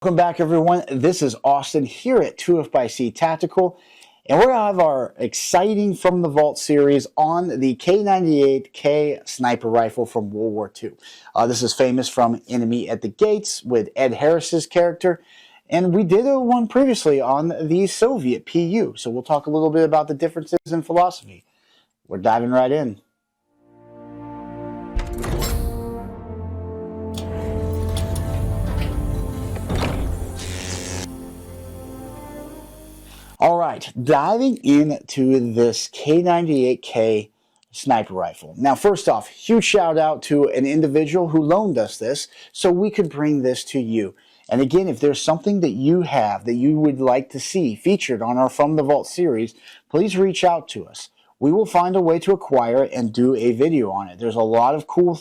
Welcome back, everyone. This is Austin here at 2F Tactical, and we're going to have our exciting From the Vault series on the K98k sniper rifle from World War II. This is famous from Enemy at the Gates with Ed Harris's character, and we did one previously on the Soviet PU, so we'll talk a little bit about the differences in philosophy. We're diving right in. All right, diving into this K98k sniper rifle. Now, first off, huge shout out to an individual who loaned us this so we could bring this to you. And again, if there's something that you have that you would like to see featured on our From the Vault series, please reach out to us. We will find a way to acquire it and do a video on it. There's a lot of cool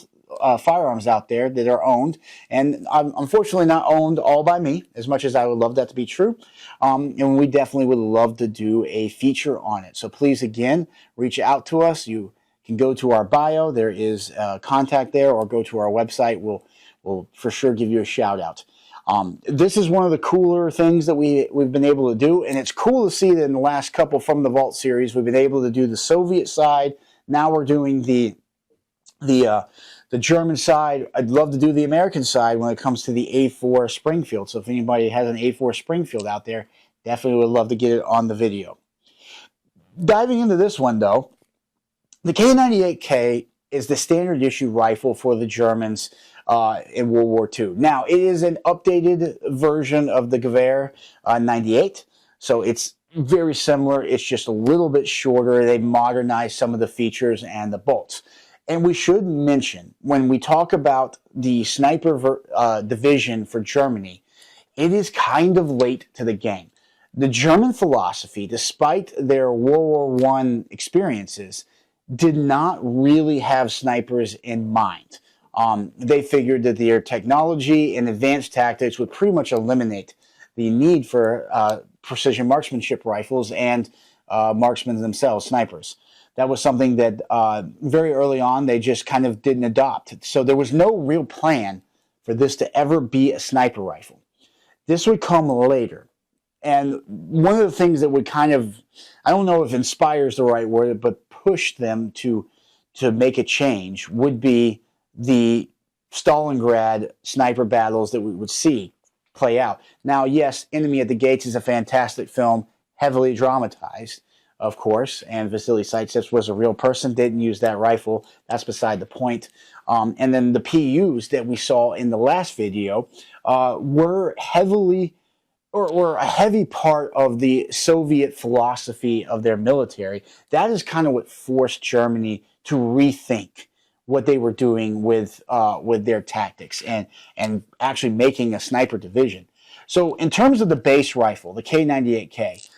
firearms out there that are owned, and unfortunately not owned all by me, as much as I would love that to be true. And we definitely would love to do a feature on it. So please, again, reach out to us. You can go to our bio. There is contact there, or go to our website. We'll for sure give you a shout out. This is one of the cooler things that we've been able to do, and it's cool to see that in the last couple From the Vault series, we've been able to do the Soviet side. Now we're doing the German side. I'd love to do the American side when it comes to the A4 Springfield. So if anybody has an A4 Springfield out there, definitely would love to get it on the video. Diving into this one, though, the K98k is the standard issue rifle for the Germans in World War II. Now, it is an updated version of the Gewehr 98, so it's very similar. It's just a little bit shorter. They modernized some of the features and the bolts. And we should mention, when we talk about the sniper division for Germany, it is kind of late to the game. The German philosophy, despite their World War I experiences, did not really have snipers in mind. They figured that their technology and advanced tactics would pretty much eliminate the need for precision marksmanship rifles and marksmen themselves, snipers. That was something that very early on they just kind of didn't adopt. So there was no real plan for this to ever be a sniper rifle. This would come later. And one of the things that would kind of, I don't know if inspires the right word, but push them to make a change would be the Stalingrad sniper battles that we would see play out. Now, yes, Enemy at the Gates is a fantastic film, heavily dramatized, of course, and Vasily Zaitsev was a real person, didn't use that rifle. That's beside the point. And then the PUs that we saw in the last video were heavily, or a heavy part of the Soviet philosophy of their military. That is kind of what forced Germany to rethink what they were doing with their tactics and actually making a sniper division. So in terms of the base rifle, the K98k,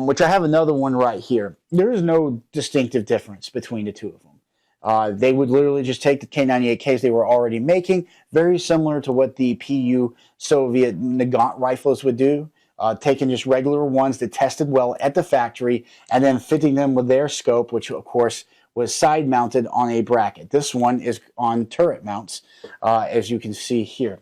which I have another one right here, there is no distinctive difference between the two of them. They would literally just take the K98Ks they were already making, very similar to what the PU Soviet Nagant rifles would do, taking just regular ones that tested well at the factory and then fitting them with their scope, which of course was side mounted on a bracket. This one is on turret mounts, as you can see here.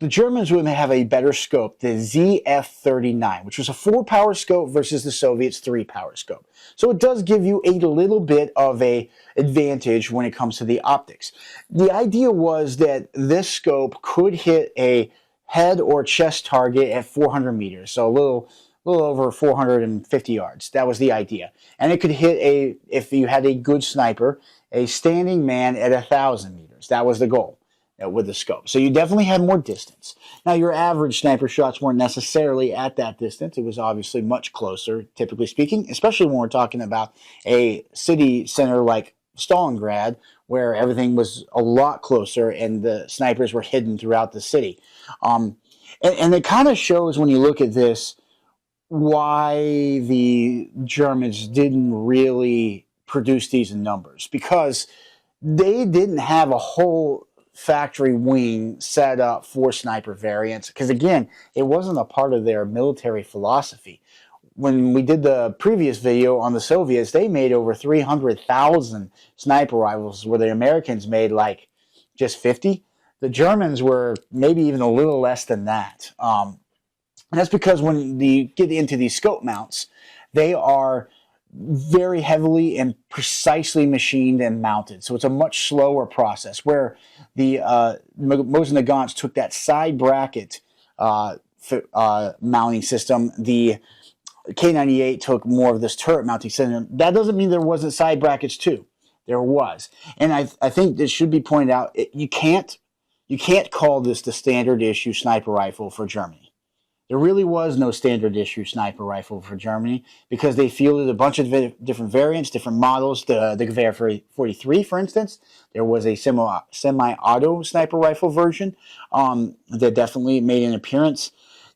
The Germans would have a better scope, the ZF-39, which was a 4-power scope versus the Soviets' 3-power scope. So it does give you a little bit of an advantage when it comes to the optics. The idea was that this scope could hit a head or chest target at 400 meters, so a little over 450 yards. That was the idea. And it could hit, if you had a good sniper, a standing man at 1,000 meters. That was the goal with the scope. So you definitely had more distance. Now, your average sniper shots weren't necessarily at that distance. It was obviously much closer, typically speaking, especially when we're talking about a city center like Stalingrad, where everything was a lot closer and the snipers were hidden throughout the city. And it kind of shows when you look at this why the Germans didn't really produce these in numbers, because they didn't have a whole factory wing set up for sniper variants, because again, it wasn't a part of their military philosophy. When we did the previous video on the Soviets, they made over 300,000 sniper rifles, where the Americans made like just 50. The Germans were maybe even a little less than that. And that's because when you get into these scope mounts, they are very heavily and precisely machined and mounted. So it's a much slower process, where the Mauser Nagants took that side bracket mounting system. The K98 took more of this turret mounting system. That doesn't mean there wasn't side brackets too. There was. And I think this should be pointed out. You can't call this the standard issue sniper rifle for Germany. There really was no standard issue sniper rifle for Germany, because they fielded a bunch of different variants, different models. The Gewehr 43, for instance, there was a semi-auto sniper rifle version that definitely made an appearance.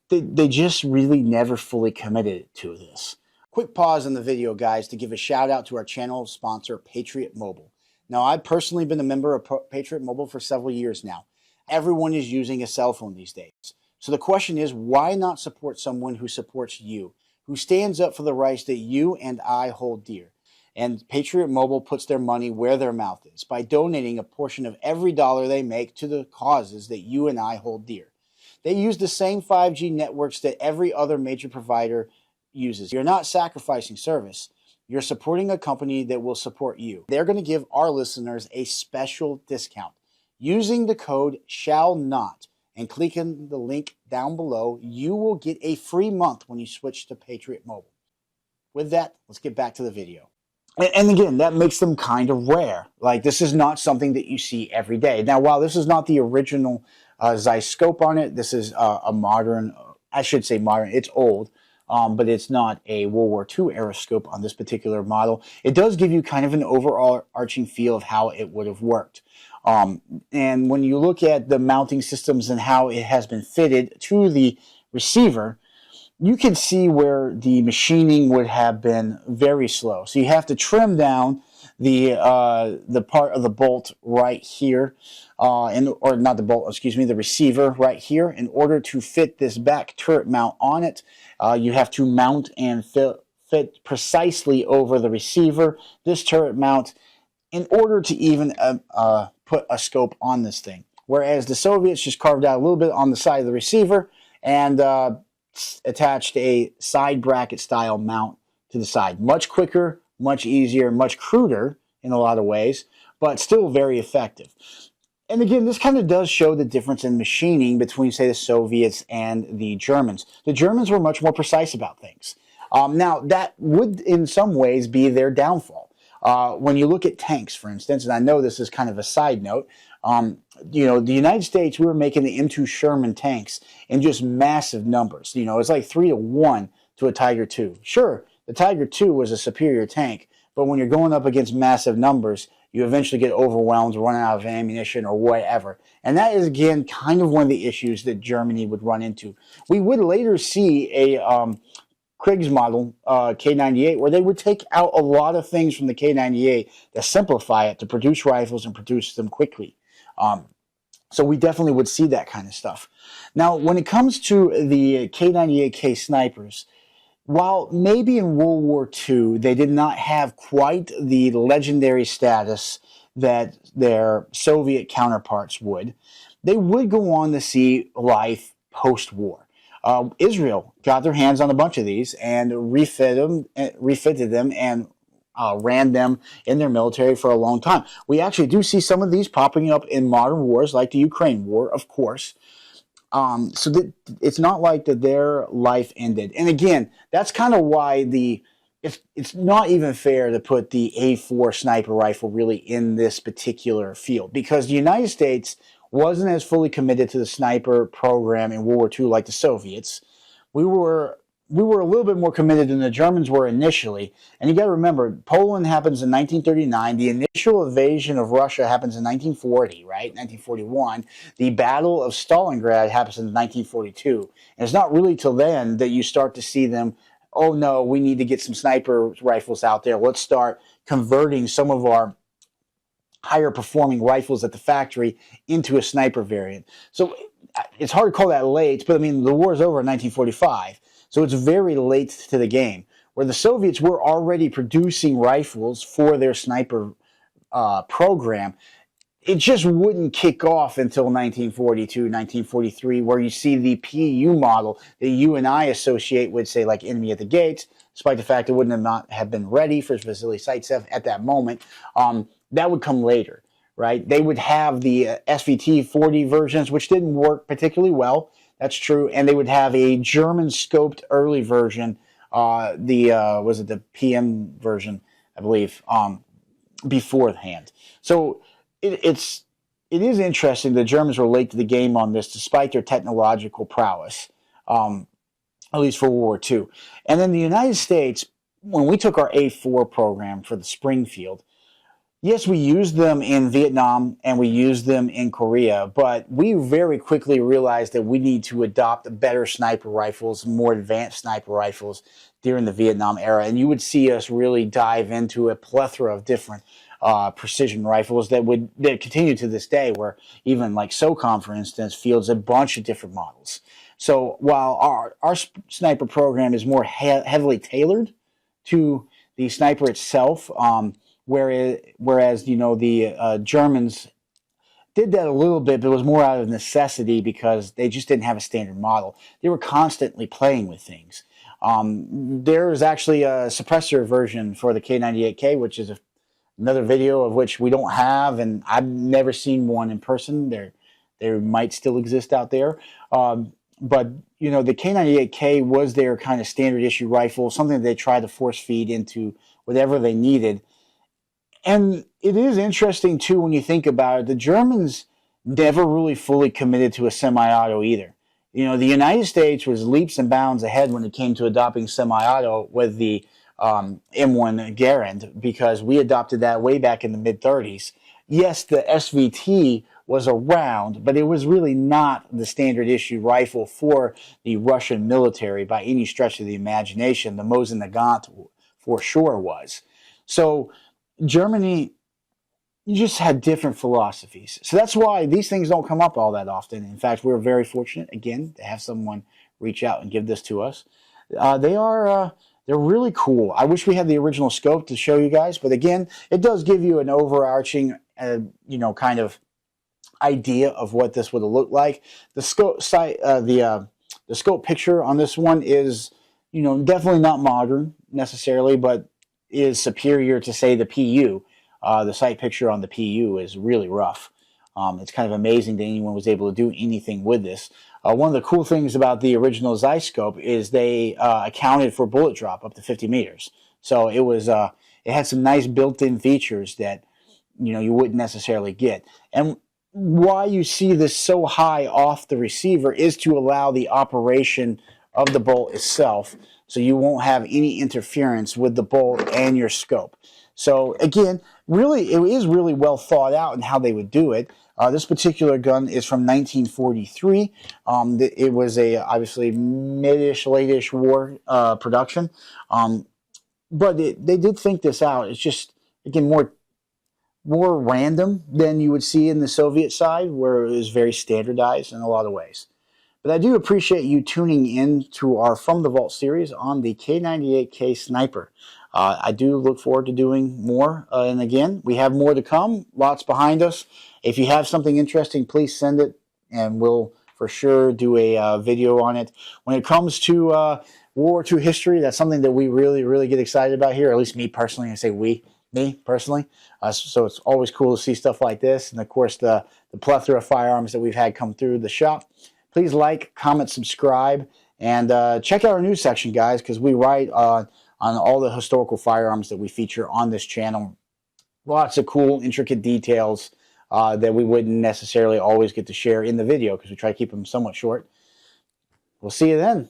They just really never fully committed to this. Quick pause in the video, guys, to give a shout out to our channel sponsor, Patriot Mobile. Now, I've personally been a member of Patriot Mobile for several years now. Everyone is using a cell phone these days. So the question is, why not support someone who supports you, who stands up for the rights that you and I hold dear? And Patriot Mobile puts their money where their mouth is by donating a portion of every dollar they make to the causes that you and I hold dear. They use the same 5G networks that every other major provider uses. You're not sacrificing service. You're supporting a company that will support you. They're going to give our listeners a special discount. Using the code SHALLNOT and clicking the link down below, you will get a free month when you switch to Patriot Mobile. With that, let's get back to the video. And again, that makes them kind of rare. Like, this is not something that you see every day. Now, while this is not the original Zeiss scope on it, this is a modern, I should say modern, it's old, but it's not a World War II era scope on this particular model. It does give you kind of an overall arching feel of how it would have worked. And when you look at the mounting systems and how it has been fitted to the receiver, you can see where the machining would have been very slow. So you have to trim down the part of the bolt right here, or not the bolt, excuse me, the receiver right here, in order to fit this back turret mount on it. You have to mount and fit precisely over the receiver, this turret mount, in order to even put a scope on this thing. Whereas the Soviets just carved out a little bit on the side of the receiver and attached a side bracket style mount to the side. Much quicker, much easier, much cruder in a lot of ways, but still very effective. And again, this kind of does show the difference in machining between, say, the Soviets and the Germans. The Germans were much more precise about things. Now, that would in some ways be their downfall. When you look at tanks, for instance, and I know this is kind of a side note, you know, the United States, we were making the M2 Sherman tanks in just massive numbers. You know, it's like 3-to-1 to a Tiger II. Sure, the Tiger II was a superior tank, but when you're going up against massive numbers, you eventually get overwhelmed, run out of ammunition, or whatever. And that is, again, kind of one of the issues that Germany would run into. We would later see a Kriegs model, K98, where they would take out a lot of things from the K98 to simplify it, to produce rifles and produce them quickly. So we definitely would see that kind of stuff. Now, when it comes to the K98K snipers, while maybe in World War II they did not have quite the legendary status that their Soviet counterparts would, they would go on to see life post-war. Israel got their hands on a bunch of these and refitted them and ran them in their military for a long time. We actually do see some of these popping up in modern wars, like the Ukraine war, of course. So that it's not like that their life ended. And again, that's kind of why it's not even fair to put the A4 sniper rifle really in this particular field, because the United States wasn't as fully committed to the sniper program in World War II like the Soviets. We were a little bit more committed than the Germans were initially. And you got to remember, Poland happens in 1939. The initial invasion of Russia happens in 1940, right? 1941. The Battle of Stalingrad happens in 1942. And it's not really till then that you start to see them, oh no, we need to get some sniper rifles out there. Let's start converting some of our higher performing rifles at the factory into a sniper variant. So it's hard to call that late, but I mean, the war's over in 1945. So it's very late to the game, where the Soviets were already producing rifles for their sniper program it just wouldn't kick off until 1942, 1943, where you see the PU model that you and I associate with, say, like Enemy at the Gates, despite the fact it wouldn't have not have been ready for facility site stuff at that moment. That would come later, right? They would have the SVT 40 versions, which didn't work particularly well. That's true. And they would have a German scoped early version, was it the PM version, I believe, beforehand. So it is interesting the Germans were late to the game on this, despite their technological prowess, at least for World War II. And then the United States, when we took our A4 program for the Springfield, yes, we used them in Vietnam and we used them in Korea, but we very quickly realized that we need to adopt better sniper rifles, more advanced sniper rifles during the Vietnam era. And you would see us really dive into a plethora of different precision rifles that continue to this day, where even like SOCOM, for instance, fields a bunch of different models. So while our sniper program is more heavily tailored to the sniper itself, whereas the Germans did that a little bit, but it was more out of necessity because they just didn't have a standard model. They were constantly playing with things. There is actually a suppressor version for the K98K, which is another video of which we don't have, and I've never seen one in person. There might still exist out there. But the K98K was their kind of standard issue rifle, something that they tried to force feed into whatever they needed. And it is interesting, too, when you think about it, the Germans never really fully committed to a semi-auto either. The United States was leaps and bounds ahead when it came to adopting semi-auto with the M1 Garand, because we adopted that way back in the mid-30s. Yes, the SVT was around, but it was really not the standard issue rifle for the Russian military by any stretch of the imagination. The Mauser for sure was. So Germany, you just had different philosophies. So that's why these things don't come up all that often. In fact, we're very fortunate, again, to have someone reach out and give this to us. They're really cool. I wish we had the original scope to show you guys, but again, it does give you an overarching, kind of idea of what this would have looked like. The scope the scope picture on this one is, definitely not modern necessarily, but is superior to, say, the PU. The sight picture on the PU is really rough. It's kind of amazing that anyone was able to do anything with this. One of the cool things about the original Zeiscope is they accounted for bullet drop up to 50 meters. So it had some nice built-in features that you wouldn't necessarily get. And why you see this so high off the receiver is to allow the operation of the bolt itself, so you won't have any interference with the bolt and your scope. So again, really, it is really well thought out in how they would do it. This particular gun is from 1943. It was obviously mid-ish, late-ish war production. But they did think this out. It's just, again, more random than you would see in the Soviet side, where it was very standardized in a lot of ways. But I do appreciate you tuning in to our From the Vault series on the K98K Sniper. I do look forward to doing more. And again, we have more to come, lots behind us. If you have something interesting, please send it, and we'll for sure do a video on it. When it comes to World War II history, that's something that we really, really get excited about here, or at least me personally. I say me personally. So it's always cool to see stuff like this. And of course, the plethora of firearms that we've had come through the shop. Please like, comment, subscribe, and check out our news section, guys, because we write on all the historical firearms that we feature on this channel. Lots of cool, intricate details that we wouldn't necessarily always get to share in the video, because we try to keep them somewhat short. We'll see you then.